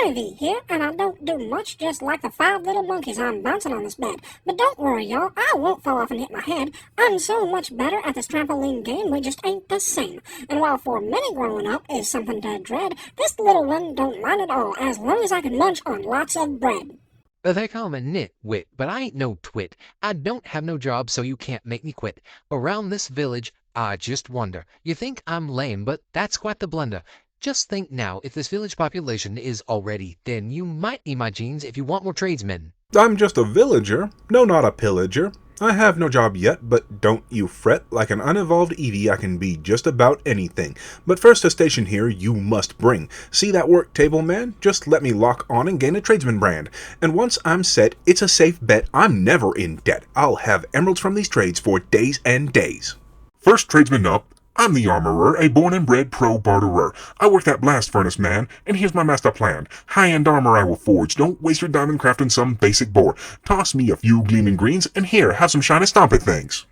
Howdy here, and I don't do much, just like the 5 little monkeys I'm bouncing on this bed. But don't worry, y'all, I won't fall off and hit my head. I'm so much better at this trampoline game, we just ain't the same. And while for many growing up is something to dread, this little one don't mind at all, as long as I can munch on lots of bread. They call me nitwit, but I ain't no twit. I don't have no job, so you can't make me quit. Around this village, I just wonder. You think I'm lame, but that's quite the blunder. Just think now, if this village population is already thin, you might need my jeans if you want more tradesmen. I'm just a villager, no, not a pillager. I have no job yet, but don't you fret. Like an unevolved Eevee, I can be just about anything. But first a station here you must bring. See that work table, man? Just let me lock on and gain a tradesman brand. And once I'm set, it's a safe bet I'm never in debt. I'll have emeralds from these trades for days and days. First tradesman up, I'm the armorer, a born and bred pro-barterer. I work that blast furnace, man, and here's my master plan. High-end armor I will forge, don't waste your diamond crafting some basic bore. Toss me a few gleaming greens, and here, have some shiny stomping things.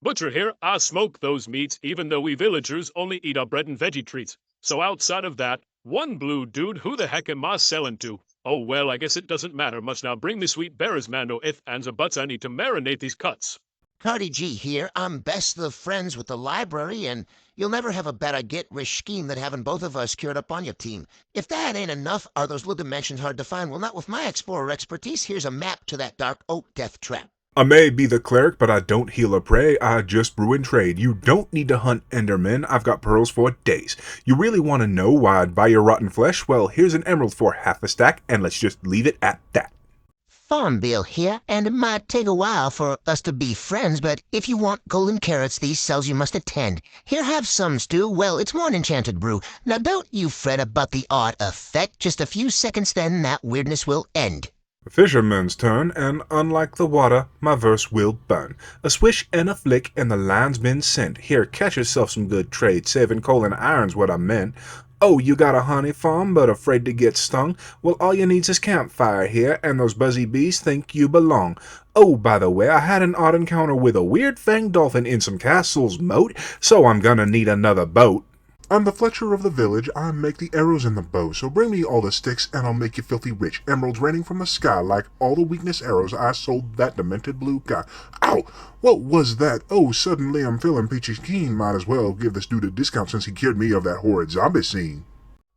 Butcher here, I smoke those meats, even though we villagers only eat our bread and veggie treats. So outside of that, one blue dude, who the heck am I selling to? Oh well, I guess it doesn't matter much now. Bring me sweet berries, man, no if, ands, or buts. I need to marinate these cuts. Cardi G here. I'm best of friends with the library, and you'll never have a better get-rich scheme than having both of us cured up on your team. If that ain't enough, are those little dimensions hard to find? Well, not with my explorer expertise. Here's a map to that dark oak death trap. I may be the cleric, but I don't heal or pray. I just brew and trade. You don't need to hunt endermen. I've got pearls for days. You really want to know why I'd buy your rotten flesh? Well, here's an emerald for half a stack, and let's just leave it at that. Farm Bill here, and it might take a while for us to be friends, but if you want golden carrots, these cells you must attend. Here, have some, stew. Well, it's more enchanted brew. Now, don't you fret about the odd effect. Just a few seconds, then that weirdness will end. A fisherman's turn, and unlike the water, my verse will burn. A swish and a flick, and the line's been sent. Here, catch yourself some good trade. Saving coal and iron's what I meant. Oh, you got a honey farm, but afraid to get stung? Well, all you need's is campfire here, and those buzzy bees think you belong. Oh, by the way, I had an odd encounter with a weird-fanged dolphin in some castle's moat, so I'm gonna need another boat. I'm the Fletcher of the village, I make the arrows and the bow, so bring me all the sticks and I'll make you filthy rich. Emeralds raining from the sky like all the weakness arrows I sold that demented blue guy. Ow! What was that? Oh, suddenly I'm feeling peachy keen. Might as well give this dude a discount since he cured me of that horrid zombie scene.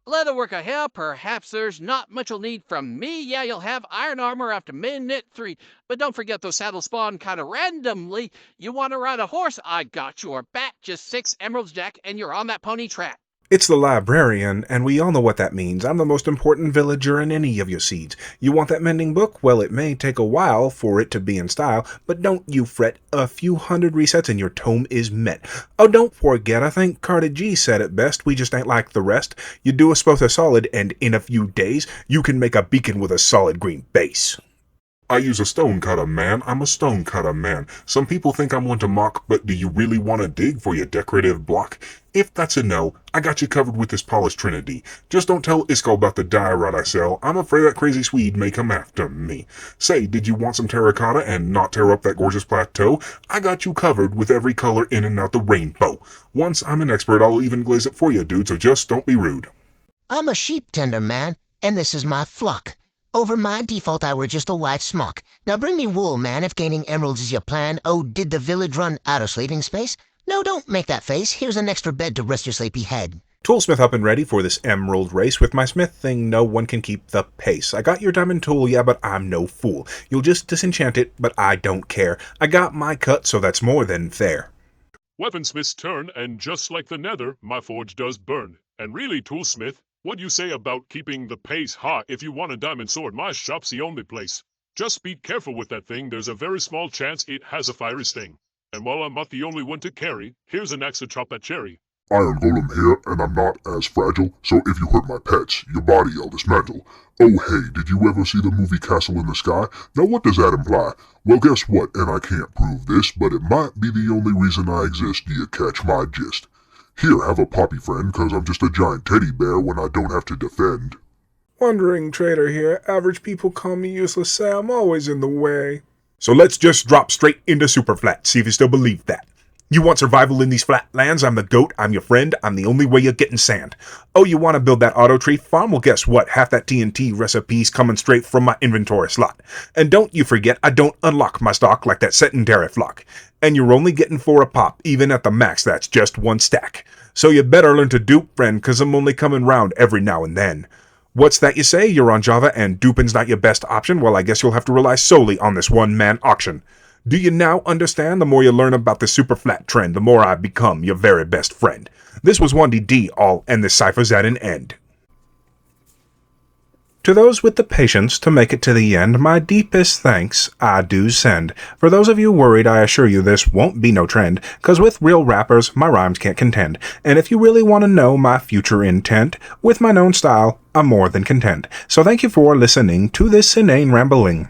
Leatherworker here, perhaps there's not much you'll need from me. Yeah, you'll have iron armor after minute 3. But don't forget those saddles spawn kind of randomly. You want to ride a horse? I got your back. Just 6 emeralds, Jack, and you're on that pony track. It's the librarian, and we all know what that means. I'm the most important villager in any of your seeds. You want that mending book? Well, it may take a while for it to be in style, but don't you fret. A few hundred resets and your tome is met. Oh, don't forget, I think Cardi G said it best. We just ain't like the rest. You do us both a solid, and in a few days, you can make a beacon with a solid green base. I use a stone cutter, man. I'm a stone cutter, man. Some people think I'm one to mock, but do you really want to dig for your decorative block? If that's a no, I got you covered with this polished trinity. Just don't tell Isco about the dye rod I sell. I'm afraid that crazy Swede may come after me. Say, did you want some terracotta and not tear up that gorgeous plateau? I got you covered with every color in and out the rainbow. Once I'm an expert, I'll even glaze it for you, dude, so just don't be rude. I'm a sheep tender, man, and this is my flock. Over my default, I wear just a white smock. Now bring me wool, man, if gaining emeralds is your plan. Oh, did the village run out of sleeping space? No, don't make that face. Here's an extra bed to rest your sleepy head. Toolsmith up and ready for this emerald race. With my smith thing, no one can keep the pace. I got your diamond tool, yeah, but I'm no fool. You'll just disenchant it, but I don't care. I got my cut, so that's more than fair. Weaponsmith's turn, and just like the nether, my forge does burn. And really, Toolsmith, what do you say about keeping the pace high? If you want a diamond sword, my shop's the only place. Just be careful with that thing. There's a very small chance it has a fiery sting. And while I'm not the only one to carry, here's an axe to chop that cherry. Iron Golem here, and I'm not as fragile, so if you hurt my pets, your body I'll dismantle. Oh hey, did you ever see the movie Castle in the Sky? Now what does that imply? Well guess what, and I can't prove this, but it might be the only reason I exist. Do you catch my gist? Here, have a poppy friend, cause I'm just a giant teddy bear when I don't have to defend. Wandering trader here. Average people call me useless, say I'm always in the way. So let's just drop straight into super flat, see if you still believe that. You want survival in these flatlands? I'm the goat, I'm your friend, I'm the only way you're getting sand. Oh, you want to build that auto tree farm? Well, guess what? Half that TNT recipe's coming straight from my inventory slot. And don't you forget, I don't unlock my stock like that sedentary flock. And you're only getting 4 a pop, even at the max, that's just 1 stack. So you better learn to dupe, friend, cause I'm only coming round every now and then. What's that you say? You're on Java and duping's not your best option? Well, I guess you'll have to rely solely on this one-man auction. Do you now understand? The more you learn about the super flat trend, the more I become your very best friend. This was 1DD all, and this cipher's at an end. To those with the patience to make it to the end, my deepest thanks I do send. For those of you worried, I assure you this won't be no trend, 'cause with real rappers, my rhymes can't contend. And if you really want to know my future intent, with my known style, I'm more than content. So thank you for listening to this inane rambling.